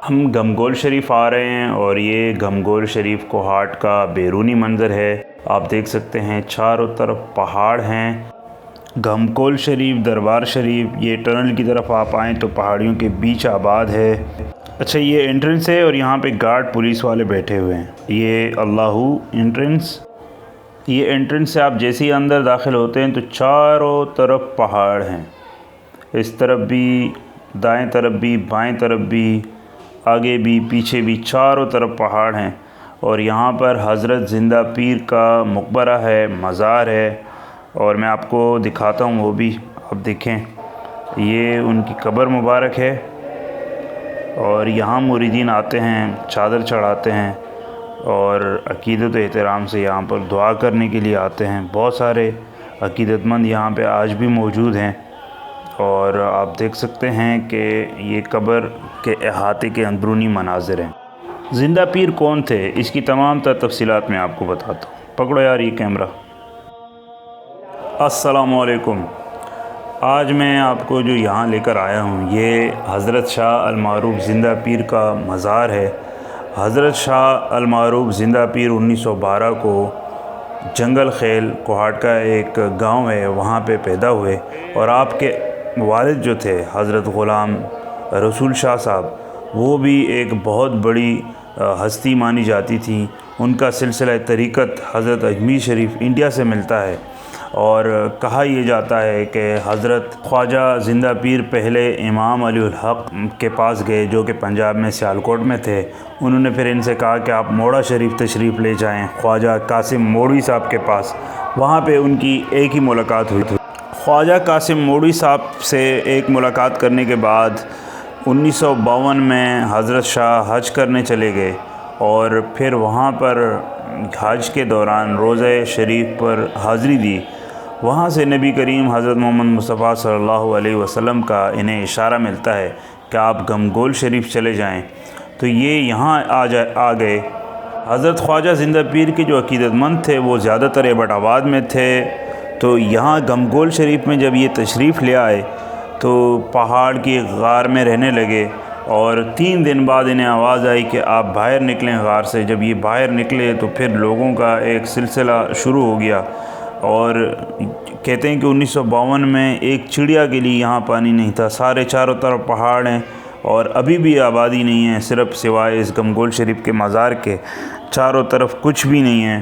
हम गमगोल शरीफ आ रहे हैं और ये गमगोल शरीफ कोहाट का बैरूनी मंज़र है। आप देख सकते हैं चारों तरफ पहाड़ हैं। गमगोल शरीफ, दरबार शरीफ, ये टनल की तरफ आप आएँ तो पहाड़ियों के बीच आबाद है। अच्छा, ये एंट्रेंस है और यहाँ पे गार्ड पुलिस वाले बैठे हुए हैं। ये अल्लाहू एंट्रेंस, ये एंट्रेंस से आप जैसे ही अंदर दाखिल होते हैं तो चारों तरफ पहाड़ हैं। इस तरफ भी, दाएं तरफ भी, बाएं तरफ भी, आगे भी, पीछे भी, चारों तरफ पहाड़ हैं। और यहाँ पर हज़रत ज़िंदा पीर का मकबरा है, मज़ार है, और मैं आपको दिखाता हूँ वो भी। आप देखें, ये उनकी कब्र मुबारक है और यहाँ मुरीदीन आते हैं, चादर चढ़ाते हैं और अक़ीदत एहतराम से यहाँ पर दुआ करने के लिए आते हैं। बहुत सारे अक़ीदतमंद यहाँ पे आज भी मौजूद हैं और आप देख सकते हैं कि ये कब्र के अहाते के अंदरूनी मनाज़िर हैं। ज़िंदा पीर कौन थे, इसकी तमाम तफ़सीलात मैं आपको बताता हूँ। पकड़ो यार ये कैमरा। अस्सलामु अलैकुम। आज मैं आपको जो यहाँ लेकर आया हूँ, ये हज़रत शाह अल-मारूफ़ ज़िंदा पीर का मज़ार है। हज़रत शाह अल-मारूफ़ ज़िंदा पीर 1912 को जंगल खेल कोहाट का एक गांव है, वहाँ पे पैदा हुए और आपके वालिद जो थे हज़रत ग़ुलाम रसूल शाह साहब, वो भी एक बहुत बड़ी हस्ती मानी जाती थी। उनका सिलसिला तरीक़त हज़रत अजमेर शरीफ इंडिया से मिलता है और कहा यह जाता है कि हज़रत ख्वाजा ज़िंदा पीर पहले इमाम अली उल हक़ के पास गए, जो कि पंजाब में सियालकोट में थे। उन्होंने फिर इनसे कहा कि आप मोड़ा शरीफ तशरीफ़ ले जाएं, ख्वाजा कासिम मोड़ी साहब के पास। वहाँ पे उनकी एक ही मुलाकात हुई थी। ख्वाजा कासिम मोड़ी साहब से एक मुलाकात करने के बाद 1952 में हज़रत शाह हज करने चले गए और फिर वहाँ पर हज के दौरान रोज़े शरीफ पर हाज़िरी दी। वहाँ से नबी करीम हज़रत मोहम्मद मुस्तफ़ा सल्लल्लाहु अलैहि वसल्लम का इन्हें इशारा मिलता है कि आप गमगोल शरीफ चले जाएं। तो ये यहाँ आ गए। हज़रत ख्वाजा ज़िंदा पीर के जो अक़ीदतमंद थे वो ज़्यादातर एबटाबाद में थे। तो यहाँ गमगोल शरीफ में जब ये तशरीफ़ ले आए तो पहाड़ की गार में रहने लगे और 3 दिन बाद इन्हें आवाज़ आई कि आप बाहर निकलें गार से। जब ये बाहर निकले तो फिर लोगों का एक सिलसिला शुरू हो गया और कहते हैं कि 1952 में एक चिड़िया के लिए यहाँ पानी नहीं था। सारे चारों तरफ पहाड़ हैं और अभी भी आबादी नहीं है, सिर्फ सिवाय इस गमगोल शरीफ के मज़ार के चारों तरफ कुछ भी नहीं है।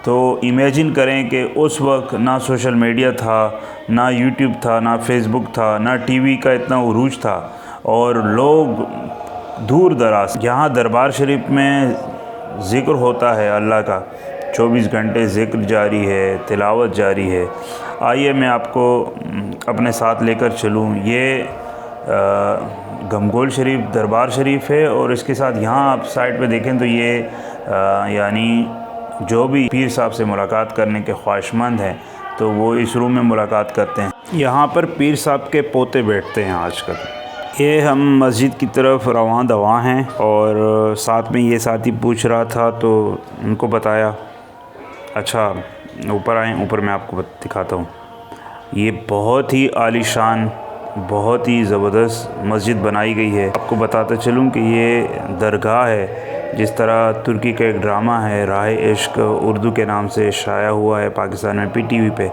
तो इमेजिन करें कि उस वक्त ना सोशल मीडिया था, ना यूट्यूब था, ना फेसबुक था, ना टीवी का इतना उरूज था और लोग दूर दराज। यहाँ दरबार शरीफ में ज़िक्र होता है अल्लाह का, 24 घंटे ज़िक्र जारी है, तिलावत जारी है। आइए मैं आपको अपने साथ लेकर चलूँ। ये गमगोल शरीफ दरबार शरीफ है और इसके साथ यहाँ आप साइड पे देखें तो ये यानी जो भी पीर साहब से मुलाकात करने के ख्वाहिशमंद हैं तो वो इस रूम में मुलाकात करते हैं। यहाँ पर पीर साहब के पोते बैठते हैं आजकल। ये हम मस्जिद की तरफ रवां दवा हैं और साथ में ये साथी पूछ रहा था तो उनको बताया। अच्छा, ऊपर आएँ, ऊपर मैं आपको दिखाता हूँ। ये बहुत ही आलीशान, बहुत ही ज़बरदस्त मस्जिद बनाई गई है। आपको बताता चलूँ कि ये दरगाह है। जिस तरह तुर्की का एक ड्रामा है राह इश्क, उर्दू के नाम से शाया हुआ है पाकिस्तान में PTV पे,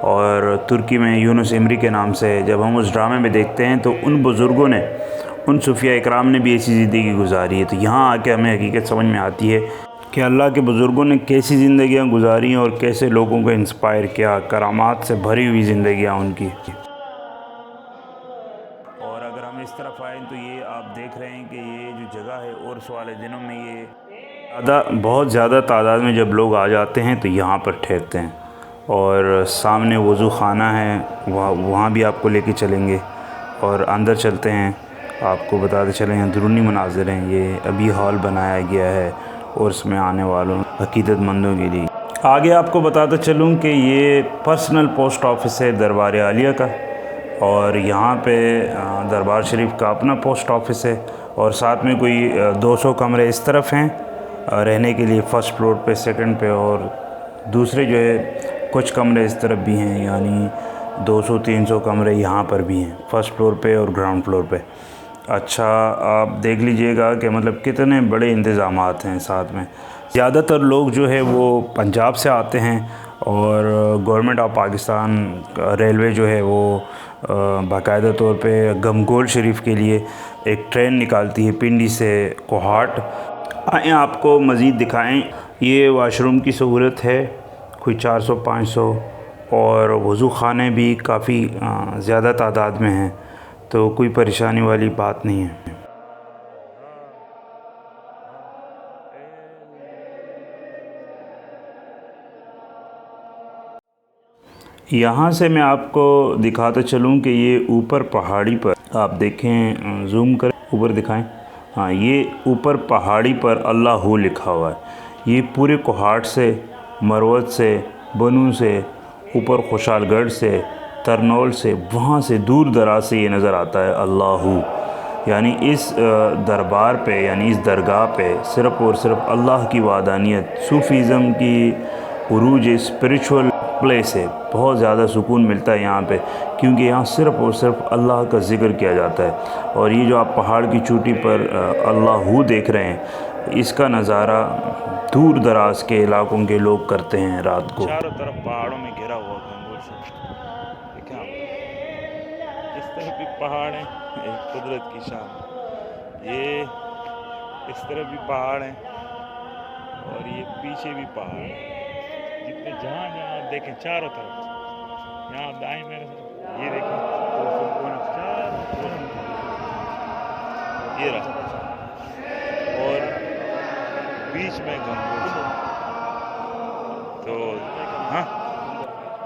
और तुर्की में यूनुस इमरी के नाम से। जब हम उस ड्रामे में देखते हैं तो उन बुज़ुर्गों ने, उन सूफिया इकराम ने भी ऐसी ज़िंदगी गुजारी है। तो यहाँ आके हमें हकीकत समझ में आती है कि अल्लाह के बुज़ुर्गों ने कैसी ज़िंदगियाँ गुजारी और कैसे लोगों को इंस्पायर किया। करामात से भरी हुई ज़िंदगियाँ उनकी। और अगर हम इस तरफ आएँ तो ये आप देख रहे हैं कि ये जो जगह है उर्स वाले दिनों में ये बहुत ज़्यादा तादाद में जब लोग आ जाते हैं तो यहाँ पर ठहरते हैं। और सामने वज़ू ख़ाना है, वहाँ भी आपको लेके चलेंगे और अंदर चलते हैं। आपको बताते चलें अंदरूनी मनाज़िर हैं। ये अभी हॉल बनाया गया है उर्स में आने वालों अक़ीदतमंदों के लिए। आगे आपको बताता चलूँ कि ये पर्सनल पोस्ट ऑफिस है दरबार आलिया का और यहाँ पे दरबार शरीफ का अपना पोस्ट ऑफिस है और साथ में कोई 200 कमरे इस तरफ हैं रहने के लिए फ़र्स्ट फ्लोर पे, सेकंड पे, और दूसरे जो है कुछ कमरे इस तरफ भी हैं, यानी 200-300 कमरे यहाँ पर भी हैं फ़र्स्ट फ्लोर पे और ग्राउंड फ्लोर पे। अच्छा, आप देख लीजिएगा कि मतलब कितने बड़े इंतज़ामात हैं साथ में। ज़्यादातर लोग जो है वो पंजाब से आते हैं और गवर्नमेंट ऑफ पाकिस्तान रेलवे जो है वो बाकायदा तौर पे गमगोल शरीफ के लिए एक ट्रेन निकालती है पिंडी से कोहाट। आएँ आपको मज़ीद दिखाएं। ये वाशरूम की सहूलत है, कोई 400-500, और वज़ू ख़ाने भी काफ़ी ज़्यादा तादाद में हैं, तो कोई परेशानी वाली बात नहीं है। यहाँ से मैं आपको दिखाता चलूँ कि ये ऊपर पहाड़ी पर आप देखें, ज़ूम कर ऊपर दिखाएं। हाँ, ये ऊपर पहाड़ी पर अल्लाहू लिखा हुआ है। ये पूरे कोहाट से, मरवत से, बनू से, ऊपर खुशालगढ़ से, तरनौल से, वहाँ से दूर दराज से ये नज़र आता है अल्लाहू। यानी इस दरबार पे, यानी इस दरगाह पे सिर्फ़ और सिर्फ अल्लाह की वादानियत, सूफ़ीज़म की उरूज, स्पिरिचुअल प्लेस है। बहुत ज़्यादा सुकून मिलता है यहाँ पे, क्योंकि यहाँ सिर्फ़ और सिर्फ अल्लाह का ज़िक्र किया जाता है। और ये जो आप पहाड़ की चोटी पर अल्लाहू देख रहे हैं, इसका नज़ारा दूर दराज के इलाकों के लोग करते हैं रात को। चारों तरफ पहाड़ों में घिरा हुआ गंगोल से, देखिए आप, इस तरफ भी पहाड़ हैं, एक कुदरत की शान। ये इस तरफ भी पहाड़ हैं और ये पीछे भी पहाड़ हैं। जितने जहाँ जहाँ आप देखें चारों तरफ, यहाँ दाएं में ये देखें तो ये रहा, और बीच में गंगोल। तो हाँ,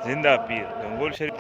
जिंदा पीर गंगोल शरीफ।